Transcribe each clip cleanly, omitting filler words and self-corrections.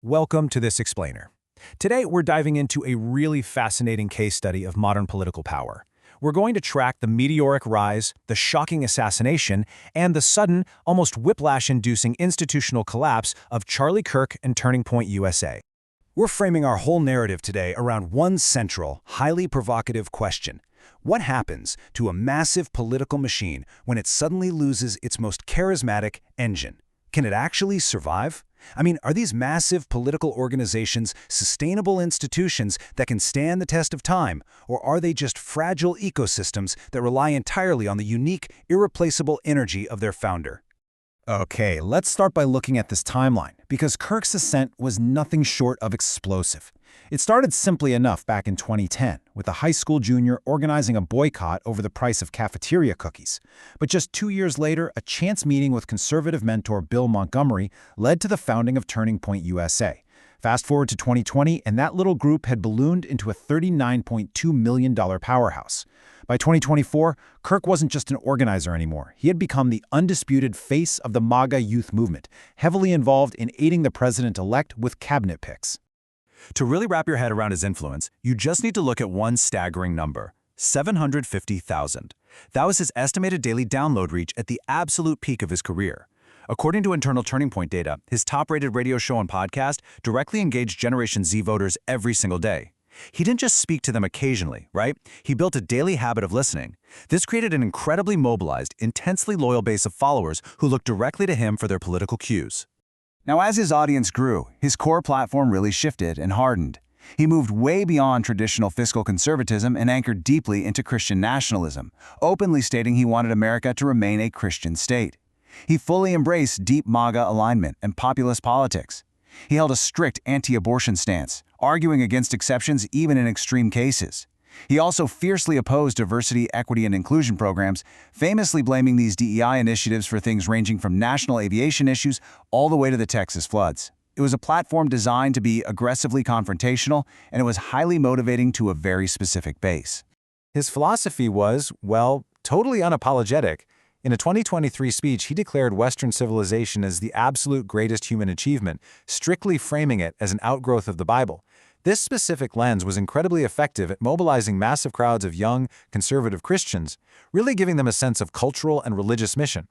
Welcome to this explainer. Today, we're diving into a really fascinating case study of modern political power. We're going to track the meteoric rise, the shocking assassination, and the sudden, almost whiplash-inducing institutional collapse of Charlie Kirk and Turning Point USA. We're framing our whole narrative today around one central, highly provocative question. What happens to a massive political machine when it suddenly loses its most charismatic engine? Can it actually survive? Are these massive political organizations sustainable institutions that can stand the test of time, or are they just fragile ecosystems that rely entirely on the unique, irreplaceable energy of their founder? Okay, let's start by looking at this timeline, because Kirk's ascent was nothing short of explosive. It started simply enough back in 2010, with a high school junior organizing a boycott over the price of cafeteria cookies. But just 2 years later, a chance meeting with conservative mentor Bill Montgomery led to the founding of Turning Point USA. Fast forward to 2020, and that little group had ballooned into a $39.2 million powerhouse. By 2024, Kirk wasn't just an organizer anymore. He had become the undisputed face of the MAGA youth movement, heavily involved in aiding the president-elect with cabinet picks. To really wrap your head around his influence, you just need to look at one staggering number: 750,000. That was his estimated daily download reach at the absolute peak of his career. According to internal Turning Point data, his top-rated radio show and podcast directly engaged Generation Z voters every single day. He didn't just speak to them occasionally, right? He built a daily habit of listening. This created an incredibly mobilized, intensely loyal base of followers who looked directly to him for their political cues. Now, as his audience grew, his core platform really shifted and hardened. He moved way beyond traditional fiscal conservatism and anchored deeply into Christian nationalism, openly stating he wanted America to remain a Christian state. He fully embraced deep MAGA alignment and populist politics. He held a strict anti-abortion stance, arguing against exceptions even in extreme cases. He also fiercely opposed diversity, equity, and inclusion programs, famously blaming these DEI initiatives for things ranging from national aviation issues all the way to the Texas floods. It was a platform designed to be aggressively confrontational, and it was highly motivating to a very specific base. His philosophy was, well, totally unapologetic. In a 2023 speech, he declared Western civilization as the absolute greatest human achievement, strictly framing it as an outgrowth of the Bible. This specific lens was incredibly effective at mobilizing massive crowds of young, conservative Christians, really giving them a sense of cultural and religious mission.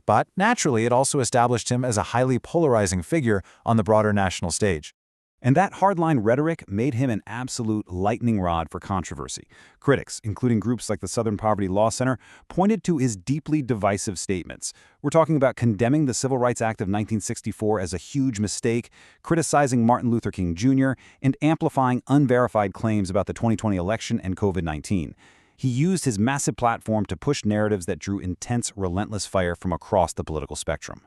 But naturally, it also established him as a highly polarizing figure on the broader national stage. And that hardline rhetoric made him an absolute lightning rod for controversy. Critics, including groups like the Southern Poverty Law Center, pointed to his deeply divisive statements. We're talking about condemning the Civil Rights Act of 1964 as a huge mistake, criticizing Martin Luther King Jr., and amplifying unverified claims about the 2020 election and COVID-19. He used his massive platform to push narratives that drew intense, relentless fire from across the political spectrum.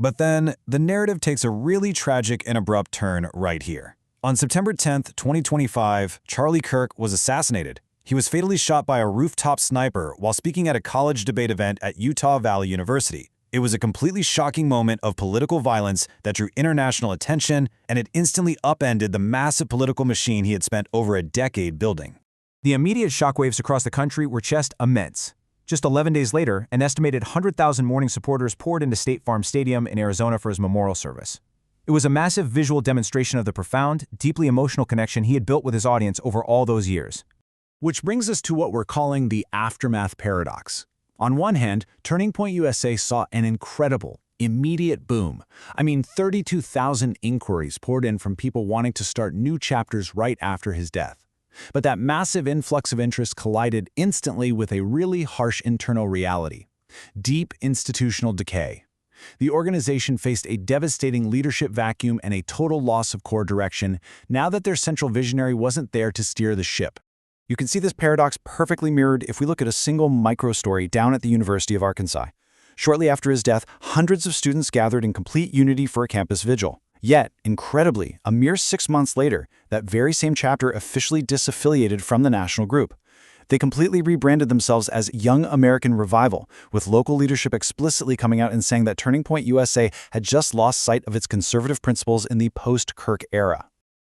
But then, the narrative takes a really tragic and abrupt turn right here. On September 10, 2025, Charlie Kirk was assassinated. He was fatally shot by a rooftop sniper while speaking at a college debate event at Utah Valley University. It was a completely shocking moment of political violence that drew international attention, and it instantly upended the massive political machine he had spent over a decade building. The immediate shockwaves across the country were just immense. Just 11 days later, an estimated 100,000 mourning supporters poured into State Farm Stadium in Arizona for his memorial service. It was a massive visual demonstration of the profound, deeply emotional connection he had built with his audience over all those years. Which brings us to what we're calling the aftermath paradox. On one hand, Turning Point USA saw an incredible, immediate boom. 32,000 inquiries poured in from people wanting to start new chapters right after his death. But that massive influx of interest collided instantly with a really harsh internal reality: deep institutional decay. The organization faced a devastating leadership vacuum and a total loss of core direction now that their central visionary wasn't there to steer the ship. You can see this paradox perfectly mirrored if we look at a single micro-story down at the University of Arkansas. Shortly after his death, hundreds of students gathered in complete unity for a campus vigil. Yet, incredibly, a mere 6 months later, that very same chapter officially disaffiliated from the national group. They completely rebranded themselves as Young American Revival, with local leadership explicitly coming out and saying that Turning Point USA had just lost sight of its conservative principles in the post-Kirk era.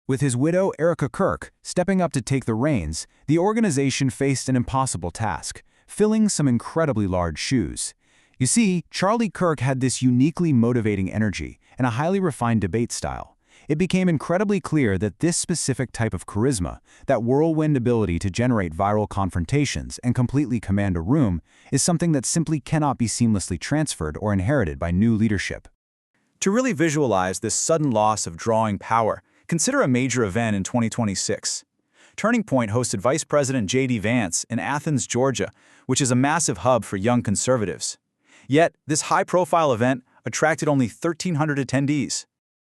With his widow, Erica Kirk, stepping up to take the reins, the organization faced an impossible task: filling some incredibly large shoes. You see, Charlie Kirk had this uniquely motivating energy and a highly refined debate style. It became incredibly clear that this specific type of charisma, that whirlwind ability to generate viral confrontations and completely command a room, is something that simply cannot be seamlessly transferred or inherited by new leadership. To really visualize this sudden loss of drawing power, consider a major event in 2026. Turning Point hosted Vice President J.D. Vance in Athens, Georgia, which is a massive hub for young conservatives. Yet, this high-profile event attracted only 1,300 attendees.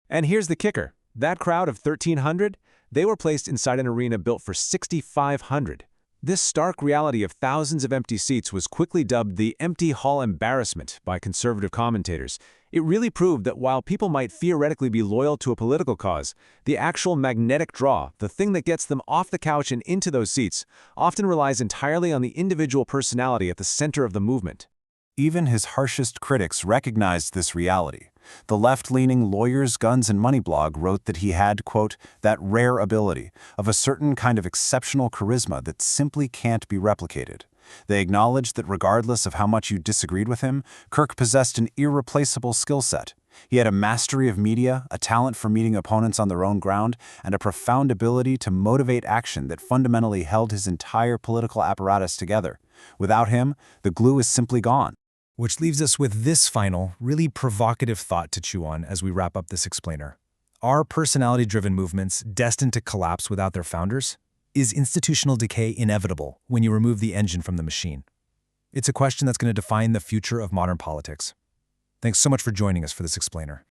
And here's the kicker. That crowd of 1,300, they were placed inside an arena built for 6,500. This stark reality of thousands of empty seats was quickly dubbed the empty hall embarrassment by conservative commentators. It really proved that while people might theoretically be loyal to a political cause, the actual magnetic draw, the thing that gets them off the couch and into those seats, often relies entirely on the individual personality at the center of the movement. Even his harshest critics recognized this reality. The left-leaning Lawyers, Guns, and Money blog wrote that he had, quote, that rare ability of a certain kind of exceptional charisma that simply can't be replicated. They acknowledged that regardless of how much you disagreed with him, Kirk possessed an irreplaceable skill set. He had a mastery of media, a talent for meeting opponents on their own ground, and a profound ability to motivate action that fundamentally held his entire political apparatus together. Without him, the glue is simply gone. Which leaves us with this final, really provocative thought to chew on as we wrap up this explainer. Are personality-driven movements destined to collapse without their founders? Is institutional decay inevitable when you remove the engine from the machine? It's a question that's going to define the future of modern politics. Thanks so much for joining us for this explainer.